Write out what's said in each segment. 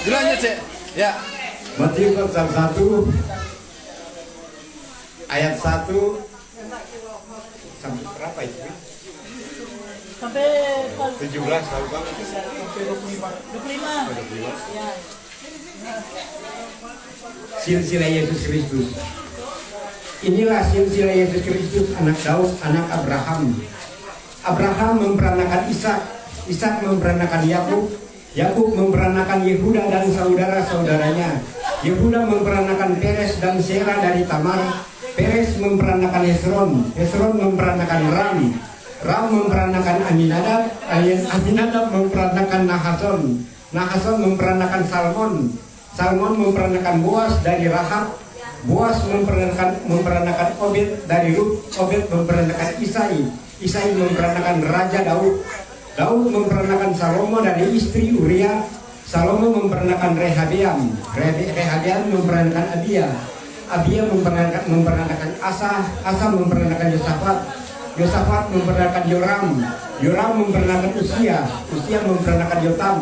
Bilangnya Cek. Ya. Matius pasal 1 ayat 1 sampai berapa itu? Sampai 17 tahu kan? sampai 25. Ya. Silsilah Yesus Kristus. Inilah silsilah Yesus Kristus, anak Daud, anak Abraham. Abraham memperanakan Ishak, Ishak memperanakan Yakub, Yakub memperanakan Yehuda dan saudara-saudaranya. Yehuda memperanakan Peres dan Serah dari Tamar. Peres memperanakan Hesron, Hesron memperanakan Ram, Ram memperanakan Aminadab, Aminadab memperanakan Nahason, Nahason memperanakan Salmon, Salmon memperanakan Boas dari Rahab, Boas memperanakan Obed dari Rut, Obed memperanakan Isai, Isai memperanakan Raja Daud, Daud memperanakan Salomo dari istri Uria, Salomo memperanakan Rehabeam, Rehabeam memperanakan Abia, Abia memperanakan Asa, Asa memperanakan Yosafat, Yosafat memperanakan Yoram, Yoram memperanakan Usia, Usia memperanakan Yotam,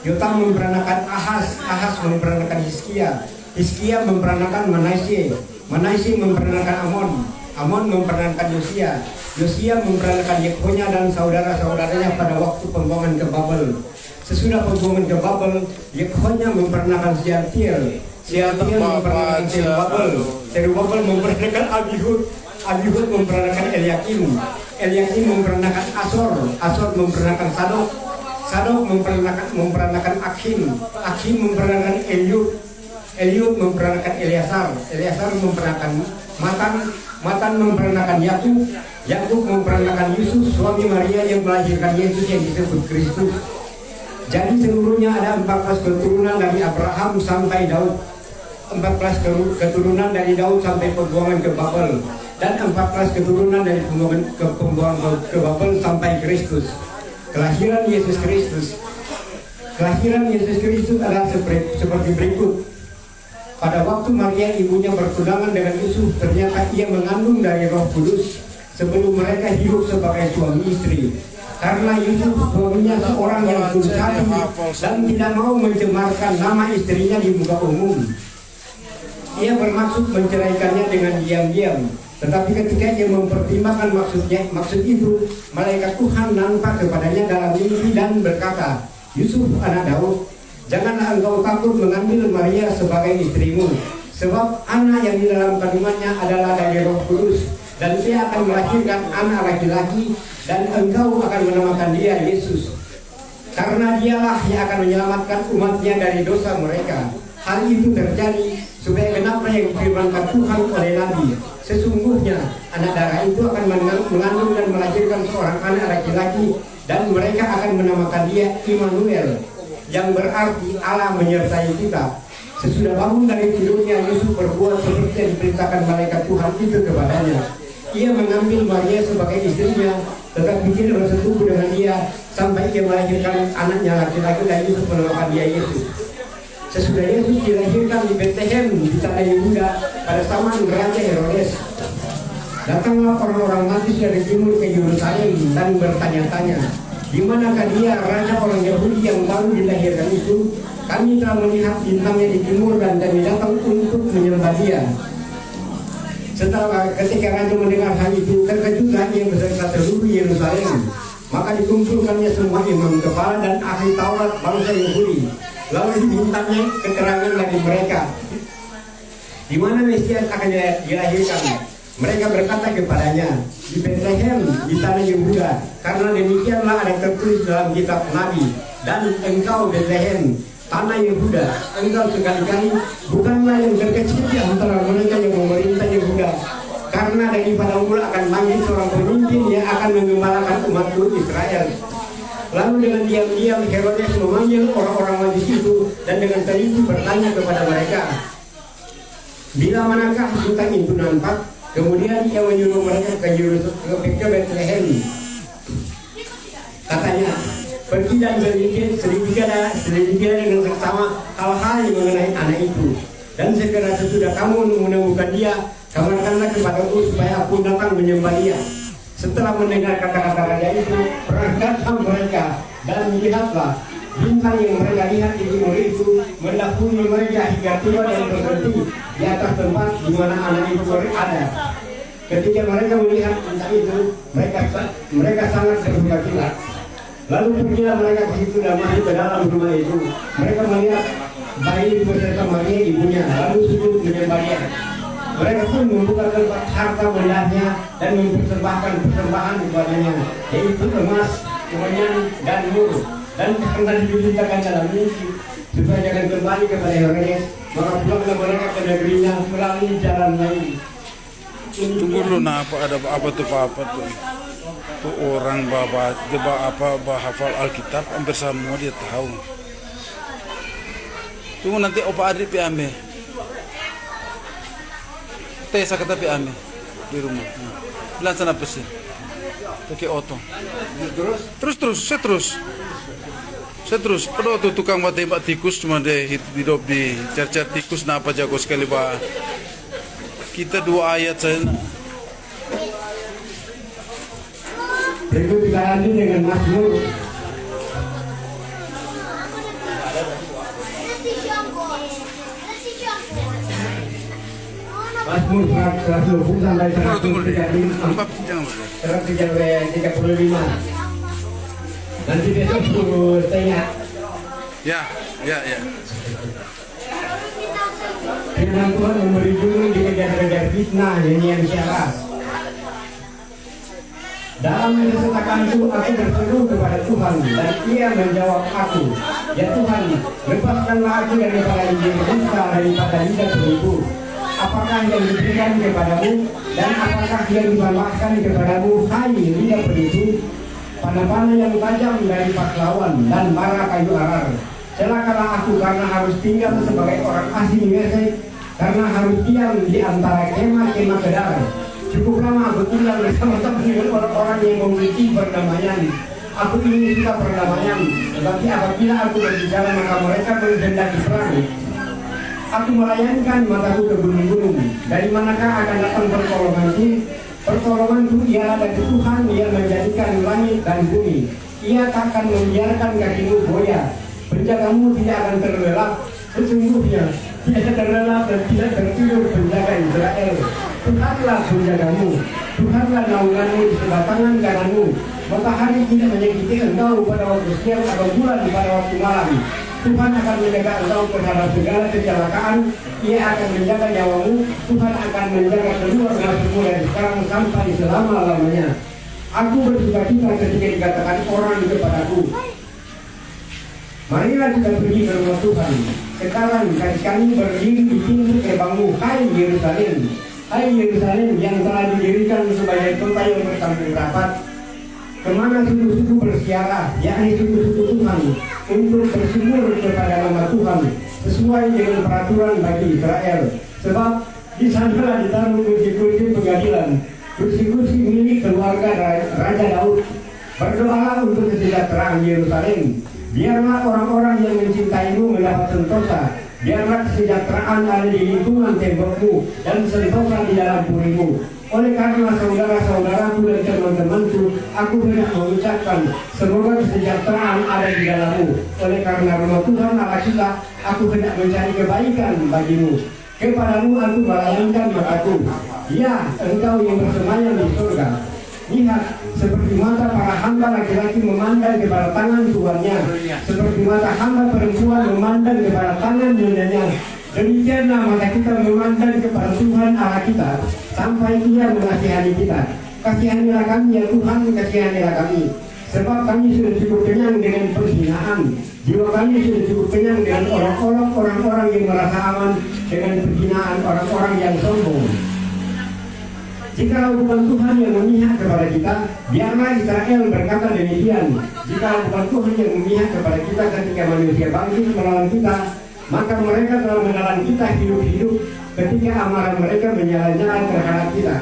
Yotam memperanakan Ahaz, Ahaz memperanakan Hizkia, Hizkia memperanakan Manasye, Manasye memperanakan Amon, Amon memperanakan Yosia, Yosia memperanakan Yekhonya dan saudara-saudaranya pada waktu pembuangan ke Babel. Sesudah pembuangan ke Babel, Yekhonya memperanakan Shealtiel, Shealtiel memperanakan Zerubabel, Zerubabel memperanakan Abihud, Abihud memperanakan Eliakim, Eliakim memperanakan Asor, Asor memperanakan Sadok, Sadok memperanakan Akhim, Akhim memperanakan Eliud, Eliud memperanakan Eleazar, Eleazar memperanakan Matan, Matan memperanakan Yakub, Yakub memperanakan Yusuf, suami Maria yang melahirkan Yesus yang disebut Kristus. Jadi seluruhnya ada 14 keturunan dari Abraham sampai Daud, 14 keturunan dari Daud sampai pembuangan ke Babel, dan 14 keturunan dari pembuangan ke Babel sampai Kristus. Kelahiran Yesus Kristus. Kelahiran Yesus Kristus adalah seperti berikut. Pada waktu Maria ibunya bertunangan dengan Yusuf, ternyata ia mengandung dari Roh Kudus sebelum mereka hidup sebagai suami istri. Karena Yusuf suaminya seorang yang tulus hati dan tidak mau mencemarkan nama istrinya di muka umum, ia bermaksud menceraikannya dengan diam-diam. Tetapi ketika ia mempertimbangkan maksud itu, malaikat Tuhan nampak kepadanya dalam mimpi dan berkata, Yusuf anak Daud, janganlah engkau takut mengambil Maria sebagai istrimu, sebab anak yang di dalam kandungannya adalah dari Roh Kudus, dan dia akan melahirkan anak laki-laki, dan engkau akan menamakan dia Yesus, karena dialah yang akan menyelamatkan umatnya dari dosa mereka. Hal itu terjadi supaya genaplah yang difirmankan Tuhan oleh Nabi, sesungguhnya anak darah itu akan mengandung dan melahirkan seorang anak laki-laki, dan mereka akan menamakan dia Immanuel, yang berarti Allah menyertai kita. Sesudah bangun dari tidurnya, Yusuf berbuat seperti yang diperintahkan malaikat Tuhan itu kepadanya. Ia mengambil Maria sebagai istrinya, tetapi tidak bersetubuh dengan dia sampai ia melahirkan anaknya laki-laki, dan Yusuf menamakan dia Yesus. Sesudah Yesus dilahirkan di Bethlehem di tanah Yehuda pada zaman Raja Herodes, datanglah orang-orang Majus dari timur ke Yerusalem dan bertanya-tanya, di manakah dia, raja orang Yahudi yang baru dilahirkan itu? Kami telah melihat bintangnya di timur dan kami datang untuk menyembah dia. Setelah ketika raja mendengar hal itu, terkejutlah ia beserta seluruh Yerusalem. Maka dikumpulkannya semua imam kepala dan ahli Taurat bangsa Yahudi. Lalu dimintanya keterangan dari mereka, di mana Mesias akan dilahirkan. Mereka berkata kepadanya, di Bethlehem di tanah Yehuda, karena demikianlah ada tertulis dalam kitab Nabi. Dan engkau Bethlehem, tanah Yehuda, engkau sekali-kali bukanlah yang terkecil di antara mereka yang memerintah Yehuda, karena daripada mula akan manggil seorang pemimpin yang akan mengembalakan umatku Israel. Lalu dengan diam-diam Herodes memanggil orang-orang Majus itu dan dengan teliti bertanya kepada mereka, bila manakah bintang itu nampak? Kemudian ia menyuruh mereka ke Bethlehem. Katanya, pergi dan selidiki dengan seksama hal-hal yang mengenai anak itu. Dan segera sesudah kamu menemukan dia, kabarkanlah kepadaku supaya aku datang menyembah dia. Setelah mendengar kata-kata raja itu, berangkatlah mereka Dan lihatlah, bintang yang mereka lihat di timur itu mendahului mereka hingga tiba dan berhenti di atas tempat di mana anak itu berada. Ketika mereka melihat bintang itu, mereka sangat bersuka cita. Lalu pergilah mereka ke situ dan masuk ke dalam rumah itu. Mereka melihat bayi beserta Maria ibunya, lalu sujud menyembah dia. Mereka pun membuka tempat harta bendanya dan mempersembahkan persembahan kepadanya, yaitu emas, kemenyan, dan mur. Dan karena diberitakan dalam mimpi supaya jangan kembali kepada Herodes, maka pulanglah mereka ke negerinya melalui jalan lain. Tunggu dulu, nah apa tuh tuh orang hafal Alkitab hampir semua dia tahu. Tunggu nanti Opa Adri pi ambil. Saya kata pi ambil di rumah. Bilang sana pesi. Pakai oto. Saya terus. Padahal tuh tukang tembak tikus cuma deh hidup di cer tikus napa jago sekali bah. Kita 2 ayat saja. Berikut dilanjut dengan Mazmur. Mazmur 120 sampai 135. Nanti besok suruh tanya. Ya. Firman Tuhan memberi judul dikejar-kejar fitnah nyanyian syarat. Dalam kesesakan itu aku berseru kepada Tuhan dan Ia menjawab aku. Ya Tuhan, lepaskanlah aku daripada injil dusta, daripada lidah penipu. Apakah yang diberikan kepadamu dan apakah yang dibalaskan kepadamu, hai lidah penipu? Panah-panah yang tajam dari pahlawan dan bara kayu arar. Celakalah aku karena harus tinggal sebagai orang asing Mesir, karena harus diam di antara kemah-kemah kedar. Cukup lama aku tinggal bersama-sama dengan orang-orang yang memiliki perdamaian. Aku ingin suka perdamaian, tetapi apabila aku berbicara maka mereka berhendak perang. Aku melayangkan mataku ke gunung-gunung. Dari manakah akan datang pertolonganku? Pertolonganku ialah dari Tuhan yang menjadikan langit dan bumi. Ia takkan membiarkan kakimu goyah. Penjagamu tidak akan terlelap. Sesungguhnya tidak terlelap dan tidak tertidur penjaga Israel. Tuhanlah penjagamu, Tuhanlah naunganmu di sebelah tangan kananmu. Matahari tidak menyakiti engkau pada waktu siang atau bulan pada waktu malam. Tuhan akan menjaga engkau terhadap segala kecelakaan. Ia akan menjaga nyawamu. Tuhan akan menjaga keluar masukmu dari sekarang sampai selama-lamanya. Aku bersukacita ketika dikatakan orang kepadaku, marilah kita pergi ke rumah Tuhan. Sekarang kami berdiri di pintu gerbangmu, hai Yerusalem. Hai Yerusalem yang telah didirikan sebagai kota yang bertanggung rapat, kemana suku-suku bersiarah, yakni suku-suku Tuhan, untuk bersumur kepada nama Tuhan, sesuai dengan peraturan bagi Israel. Sebab di sanalah ditaruh kursi-kursi pengadilan, kursi-kursi milik keluarga Raja Daud. Berdoalah untuk kesejahteraan Yerusalem. Biarlah orang-orang yang mencintaimu mendapat sentosa. Biarlah kesejahteraan ada di lingkungan tembokmu dan sentosa di dalam purimu. Oleh karena saudara-saudaraku dan teman-temanku, aku hendak mengucapkan semoga kesejahteraan ada di dalammu. Oleh karena rumah Tuhan Allah kita, aku hendak mencari kebaikan bagimu. Kepadamu aku melayangkan mataku. Ya, engkau yang bersemayam di surga. Lihat, seperti mata para hamba laki-laki memandang kepada tangan tuannya, seperti mata hamba perempuan memandang kepada tangan nyonyanya, demikianlah mata kita memandang kepada Tuhan Allah kita, sampai Ia mengasihani kita. Kasihanilah kami ya Tuhan, kasihanilah kami, sebab kami sudah cukup kenyang dengan perzinaan. Jiwa kami sudah cukup kenyang dengan orang-orang yang merasa aman dengan perzinaan orang-orang yang sombong. Jika bukan Tuhan yang memihak kepada kita, biarlah Israel berkata demikian. Jika bukan Tuhan yang memihak kepada kita ketika manusia bangkit melawan kita, maka mereka telah menelan kita hidup-hidup ketika amarah mereka menyala-nyala terhadap kita.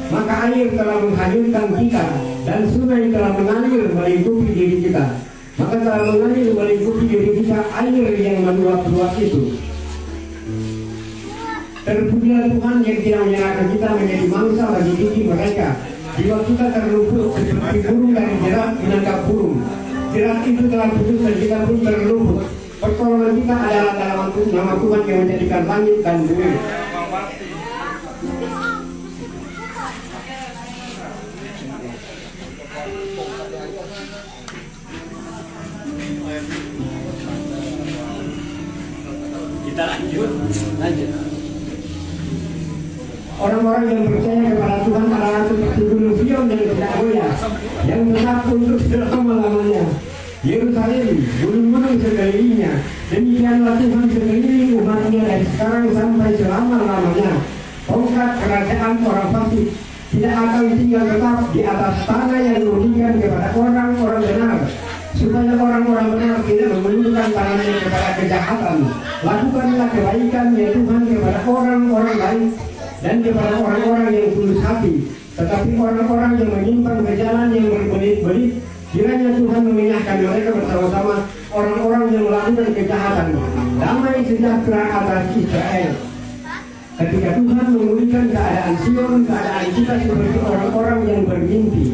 Maka air telah menghanyutkan kita dan sungai telah mengalir melingkupi diri kita. Maka telah mengalir melingkupi diri kita air yang meluap-luap itu. Terpujilah Tuhan yang tidak menyerahkan kita menjadi mangsa bagi gigi mereka. Jiwa kita terlumpur seperti burung dari jerat menangkap burung. jerat itu telah putus dan kita pun terluput. Pertolongan kita adalah dalam nama Tuhan yang menjadikan langit dan bumi. Kita lanjut. Orang-orang yang percaya kepada Tuhan adalah seperti gunung Sion yang tidak goyah, yang tetap untuk selama-lamanya. Yerusalem, gunung-gunung sekelilingnya, demikianlah Tuhan sekeliling umatnya dari sekarang sampai selama-lamanya. Tongkat kerajaan orang fasik tidak akan tinggal tetap di atas tanah yang diberikan kepada orang-orang benar, supaya orang-orang benar tidak menundukkan tangannya kepada kejahatan. Lakukanlah kebaikan ya Tuhan kepada orang-orang baik dan kepada orang-orang yang tulus hati. Tetapi orang-orang yang menyimpang ke jalan yang berbelit-belit, kiranya Tuhan menyayangkan mereka bersama-sama orang-orang yang melakukan kejahatan. Damai sejahtera atas Israel. Ketika Tuhan memulihkan keadaan Sion, keadaan kita seperti orang-orang yang bermimpi.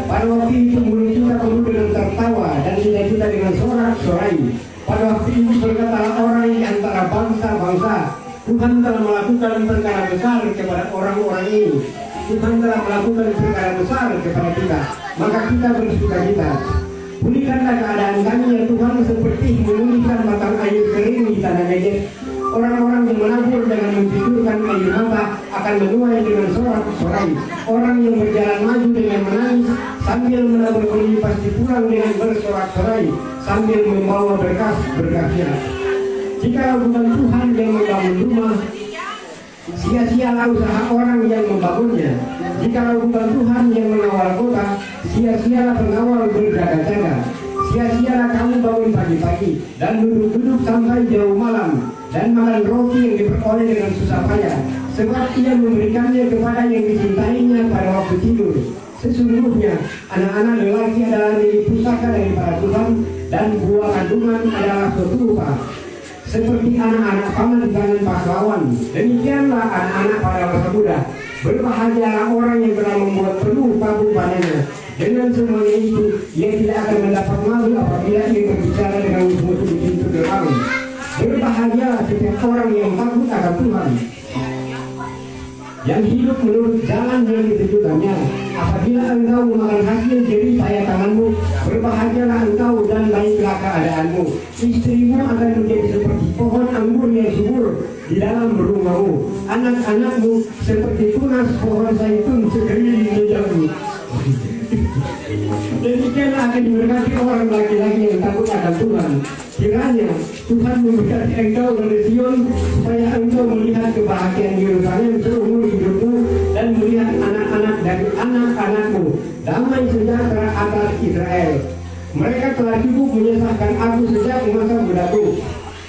Pada waktu itu mulut kita penuh dengan tertawa dan lidah kita dengan sorak-sorai. Pada waktu itu berkatalah orang di antara bangsa-bangsa, Tuhan telah melakukan perkara besar kepada orang-orang ini. Tuhan telah melakukan perkara besar kepada kita, maka kita bersukacita. Pulihkanlah keadaan kami ya Tuhan, seperti memulihkan batang air kering di tanah Negev. Orang-orang yang menabur dengan menjulurkan air mata akan menuai dengan sorak-sorai. Orang yang berjalan maju dengan menangis sambil menabur benih pasti pulang dengan bersorak-sorai sambil membawa berkas-berkasnya. Jika bukan Tuhan yang membangun rumah, sia-sialah usaha orang yang membangunnya. Jika bukan Tuhan yang mengawal kota, sia-sialah pengawal berjaga-jaga. Sia-sialah kamu bangun pagi-pagi dan duduk-duduk sampai jauh malam dan makan roti yang diperoleh dengan susah payah, sebab ia memberikannya kepada yang dicintainya pada waktu tidur. Sesungguhnya anak-anak lelaki adalah milik pusaka daripada Tuhan, dan buah kandungan adalah suatu upah. Seperti anak-anak paman di tangan pahlawan, demikianlah anak-anak pada masa muda. Berbahagialah orang yang telah membuat penuh tabung padanya. Dengan semuanya itu, ia tidak akan mendapat malu apabila ia berbicara dengan musuh di pintu gerbang. Berbahagialah setiap orang yang takut akan Tuhan, yang hidup menurut jalan yang ditujukannya. Apabila engkau memakan hasil jerih payah tanganmu, berbahagialah engkau dan baiklah keadaanmu. Istrimu akan menjadi seperti pohon anggur yang subur di dalam rumahmu. Anak-anakmu seperti tunas pohon zaitun sekeliling mejamu. Demikianlah akan diberkati orang laki-laki yang takut akan Tuhan. Kiranya Tuhan memberkati engkau dari Sion, supaya engkau melihat kebahagiaan Yerusalem seumur hidupmu dan melihat anak-anak dari anak-anakmu. Damai sejahtera atas Israel. Mereka telah cukup menyesatkan aku sejak masa mudaku.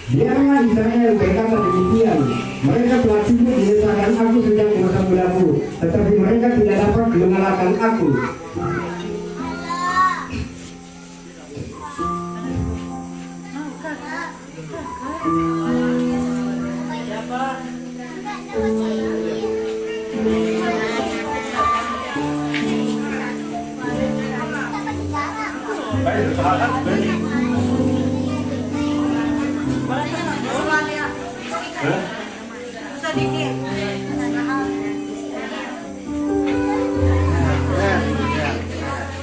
Biarlah Israel berkata demikian. Mereka telah cukup menyesatkan aku sejak masa mudaku, tetapi mereka tidak dapat mengalahkan aku.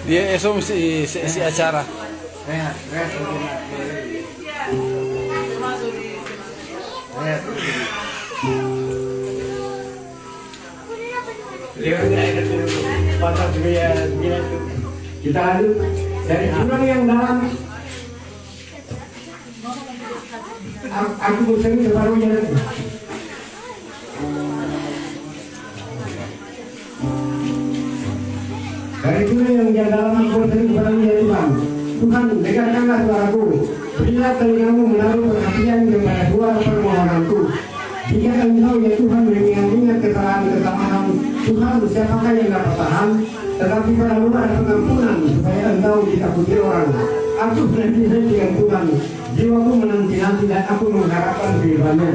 Dia esok si acara. Kita lanjut dari jurang yang dalam. Aku bosan separuhnya. Dari jurang yang dalam aku bosan separuhnya Tuhan. Tuhan, dengarkanlah suaraku. Berilah telingamu menaruh perhatian kepada suara permohonanku. Jika engkau ya Tuhan mengingat kesalahan-kesalahan Tuhan, siapakah yang dapat tahan? Tetapi padamu ada pengampunan, supaya engkau ditakuti orang. Aku menanti dengan Tuhan, jiwaku menanti-nanti dan aku mengharapkan firman-Nya.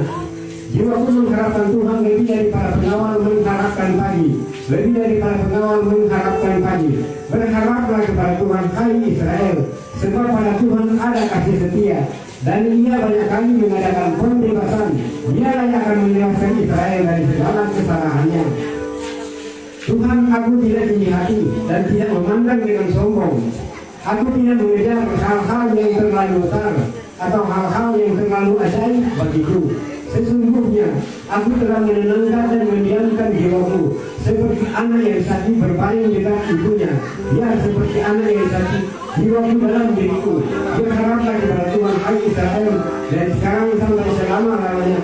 Jiwaku mengharapkan Tuhan lebih dari para pengawal mengharapkan pagi. Lebih dari para pengawal mengharapkan pagi. Berharaplah kepada Tuhan, hai Israel, sebab pada Tuhan ada kasih setia. Dan Ia banyak kali mengadakan pembebasan. Dialah yang akan membebaskan Israel dari segala kesalahannya. Tuhan, aku tidak tinggi hati dan tidak memandang dengan sombong. Aku tidak mengejar hal-hal yang terlalu besar atau hal-hal yang terlalu ajaib bagiku. Sesungguhnya aku telah menenangkan dan mendiamkan jiwaku, seperti anak yang sakit berbaring di dekat ibunya. Ya, seperti anak yang sakit, jiwaku dalam diriku. Berharaplah kepada Tuhan, hai Israel, dari sekarang sampai selama-lamanya.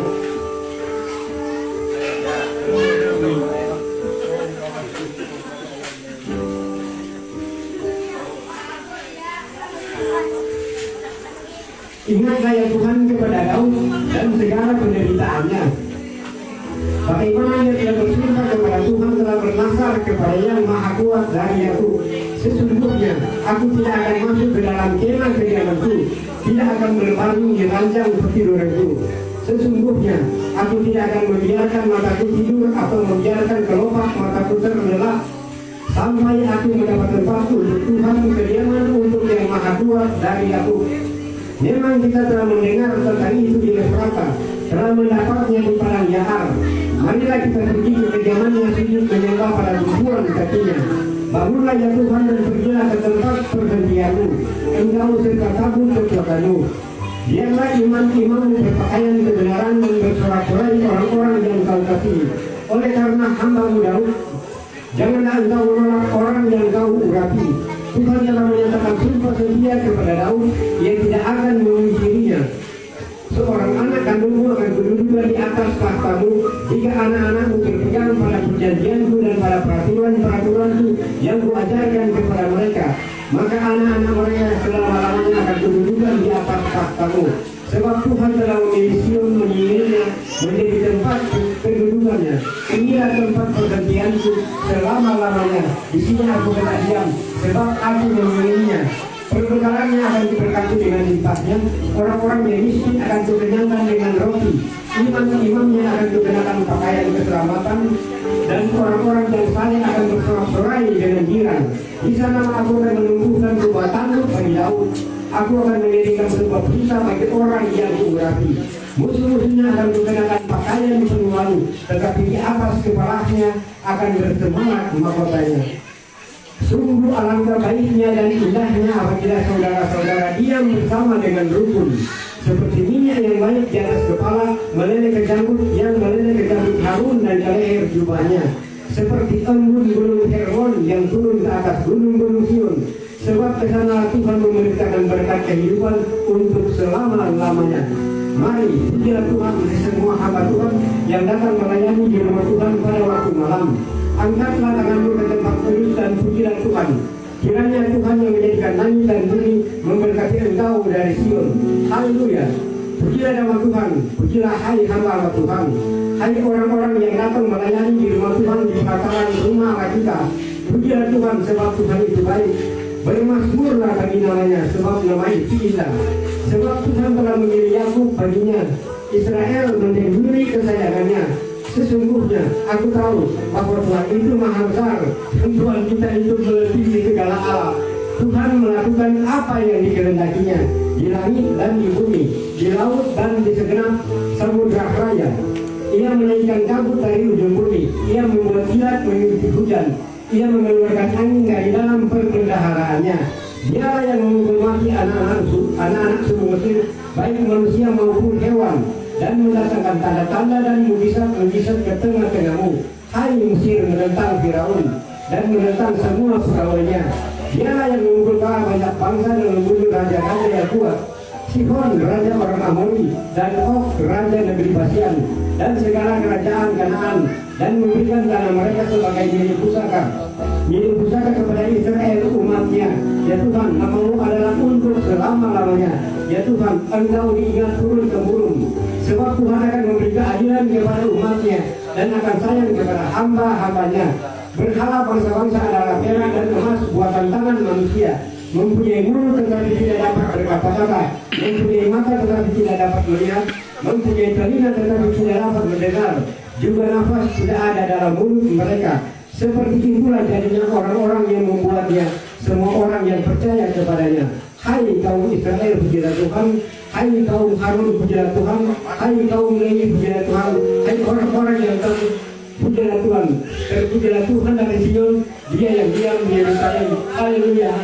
Ingatlah ya Tuhan kepada Daud dan segala penderitaannya. Bagaimana ia tidak bersumpah kepada Tuhan, telah bernasar kepada Yang Maha Kuat dari aku. Sesungguhnya aku tidak akan masuk ke dalam kemah kediamanku, tidak akan berbaring di ranjang pertiduranku. Sesungguhnya aku tidak akan membiarkan mataku tidur atau membiarkan kelopak mataku terlelap, sampai aku mendapat tempat untuk Tuhan, kediaman untuk Yang Maha Kuat dari aku. Memang kita telah mendengar tentang itu di Efrata, telah mendapatnya di padang Yahar. Marilah kita pergi ke kediamannya, sujud menyembah pada tumpuan kakinya. Bangunlah ya Tuhan dan pergilah ke tempat pergantianmu, engkau serta tabung kekuatanmu. Biarlah imam-imam berpakaian kebenaran dan bersorak-sorai orang-orang yang kau kasih. Oleh karena hamba-Mu Daud, janganlah engkau menolak orang yang kau urapi. Tuhan telah menyatakan sumpah setia kepada Daud, ia tidak akan memungkirinya. Seorang anak kandungmu akan berdudukan di atas tahtamu, jika anak-anakmu berpegang pada perjanjianku dan pada peraturan-peraturanku yang kuajarkan kepada mereka, maka anak-anak mereka selama-lamanya akan berdudukan di atas tahtamu. Sebab Tuhan telah memilih Sion, menyingirnya menjadi tempat kedudukannya. Inilah tempat pergantianku selama-lamanya. Di sini aku tetap diam, sebab aku memilihnya. Perbekalannya akan diberkati dengan limpahnya. Orang-orang yang miskin akan dikenyangkan dengan roti. Imam-imamnya akan dikenakan pakaian keselamatan, dan orang-orang yang saleh akan bersorak-sorai dengan jiran. Di sana aku akan menumbuhkan kekuatanku bagi Daud. Aku akan mendirikan sebuah berita bagi orang yang kuurapi. Musuh-musuhnya akan dikenakan pakaian penuh malu, tetapi di atas kepalanya akan bersemangat mahkotanya. Sungguh alangkah baiknya dan indahnya apabila saudara-saudara diam bersama dengan rukun, seperti minyak yang baik di atas kepala meleleh ke janggut, yang meleleh ke janggut Harun dan ke leher jubahnya, seperti embun gunung Hermon yang turun ke atas gunung-gunung Sion. Sebab kesana Tuhan memberikan berkat kehidupan untuk selama-lamanya. Mari pujilah Tuhan semua hamba Tuhan yang datang melayani di rumah Tuhan pada waktu malam. Angkatlah tanganmu ke tempat kudus dan pujilah Tuhan. Kiranya Tuhan yang menjadikan langit dan bumi memberkati engkau dari Sion. Haleluya. Pujilah nama Tuhan, pujilah hai hamba Tuhan. Hai orang-orang yang datang melayani di rumah Tuhan di pelataran rumah kita. Pujilah Tuhan sebab Tuhan itu baik. Bermasmurlah bagi namanya, sebab nama itu indah. Sebab Tuhan telah memilih Yakub baginya, Israel menjadi milik kesayangannya. Sesungguhnya aku tahu bahwa Tuhan itu maha besar, Tuhan kita itu melebihi segala Allah. Tuhan melakukan apa yang dikehendakinya di langit dan di bumi, di laut dan di segenap samudra raya. Ia menaikkan kabut dari ujung bumi, ia membuat kilat mengikuti hujan. Ia mengeluarkan angin dari dalam perbendaharaan-Nya. Dialah yang memukul mati anak-anak suku Mesir, baik manusia maupun hewan, dan mendatangkan tanda-tanda dan mujizat ke tengah-tengahmu. Hai Mesir, menentang Firaun dan menentang semua pegawainya. Dialah yang memukul banyak bangsa dan membunuh raja-raja yang kuat. Sihon, raja orang Amori, dan Og, raja negeri Basian, dan segala kerajaan Kanaan, dan memberikan tanah mereka sebagai milik pusaka kepada Israel umat-Nya. Ya Tuhan, nama-Mu adalah untuk selama-lamanya. Ya Tuhan, Engkau diingat turun-temurun. Sebab Tuhan akan memberi keadilan kepada umat-Nya dan akan sayang kepada hamba-hambanya. Berhala bangsa-bangsa adalah perak dan emas buatan tangan manusia. Mempunyai mulut tetapi tidak dapat berkata-kata, mempunyai mata tetapi tidak dapat melihat, mempunyai telinga tetapi tidak dapat mendengar, juga nafas sudah ada dalam mulut mereka. Seperti itulah jadinya orang-orang yang membuatnya, semua orang yang percaya kepadanya. Hai kaum Israel, pujilah Tuhan. Hai kaum Harun, pujilah Tuhan. Hai kaum Lewi, pujilah Tuhan. Hai orang-orang yang tahu, pujilah Tuhan. Terpujilah Tuhan dari Sion, Dia yang diam di Yerusalem. Haleluya.